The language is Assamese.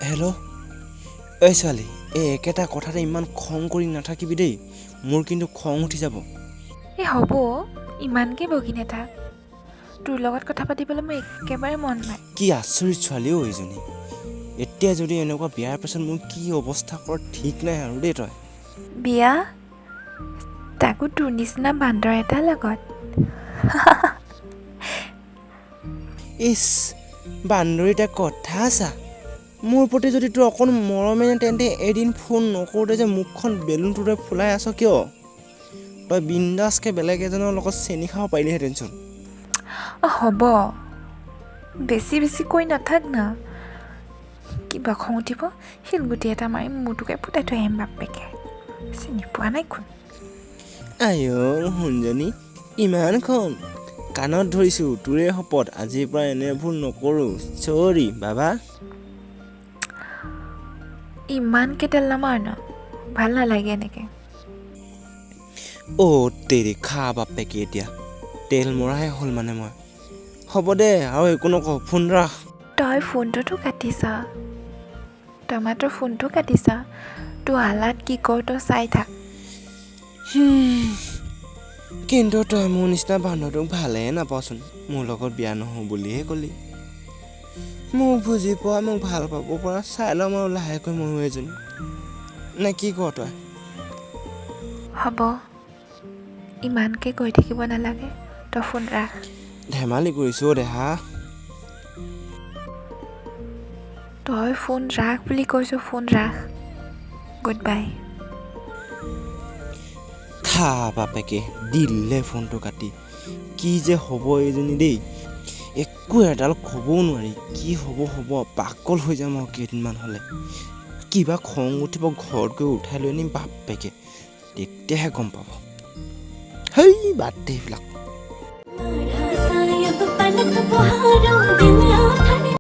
হেল্ল' এই ছোৱালী এই একেটা কথাতে ইমান খং কৰি নাথাকিবি দেই মোৰ কিন্তু খং উঠি যাব এই হ'ব ইমানকৈ বকি নেথাক তোৰ লগত কথা পাতিবলৈ মোৰ একেবাৰে মন নাই কি আচৰিত ছোৱালী অ' এইজনী এতিয়া যদি এনেকুৱা বিয়াৰ পাছত মোৰ কি অৱস্থা কৰ ঠিক নাই আৰু দেই তই বিয়া তাকো তোৰ নিচিনা বান্দৰ এটাৰ লগত ইছ বান্দৰীটা কথা চা মোৰ প্ৰতি যদি তোৰ অকণ মৰমেৰে তেন্তে এদিন ফোন নকৰোঁতে যে মুখখন বেলুনটোৰে ফুলাই আছ কিয় তই বিন্দাছকৈ বেলেগ এজনৰ লগত চেনি খাব পাৰিলিহেঁতেনচোন হ'ব বেছি বেছি কৈ নাথাক না কিবা খং উঠিব শিলগুটি এটা মাৰি মূৰটোকে ফুটাই থৈ আহিম বাপেকে চিনি পোৱা নাই কোন আইঅ' শুনজনী ইমান খং কাণত ধৰিছোঁ তোৰে শপত আজিৰ পৰা এনে ভুল নকৰোঁ চৰি বাবা ইমানকৈ তেল নামাৰ ন ভাল নালাগে এনেকৈ অ' তেৰি খা বাপেকে এতিয়া তেল মৰাহে হ'ল মানে মই হ'ব দে আৰু একো নকওঁ ফোন ৰাখ তই ফোনটোতো কাটিছা তই মাত্ৰ ফোনটো কাটিছা তোৰ হালাত কি কৰ তই চাই থাক কিন্তু তই মোৰ নিচিনা বান্ধৱটোক ভালেই নাপাওঁচোন মোৰ লগত বিয়া নহওঁ বুলিহে ক'লি মোক বুজি পোৱা মোক ভাল পাব পৰা চাই ল'ম আৰু লাহেকৈ ময়ো এজনী নে কি ক তই হ'ব ইমানকৈ কৈ থাকিব নালাগে তই ফোন ৰাখ ধেমালি কৰিছোঁ অ' দেহা তই ফোন ৰাখ বুলি কৈছোঁ ফোন ৰাখ গুড বাই খা বাপেকে দিলে ফোনটো কাটি কি যে হ'ব এইজনী দেই একো এডাল ক'বও নোৱাৰি কি হ'ব পাগল হৈ যাম আৰু কেইদিনমান হ'লে কিবা খং উঠিব ঘৰত গৈ উঠাই লৈ আনিম বাপেকে তেতিয়াহে গম পাব হেই বাদ দে এইবিলাক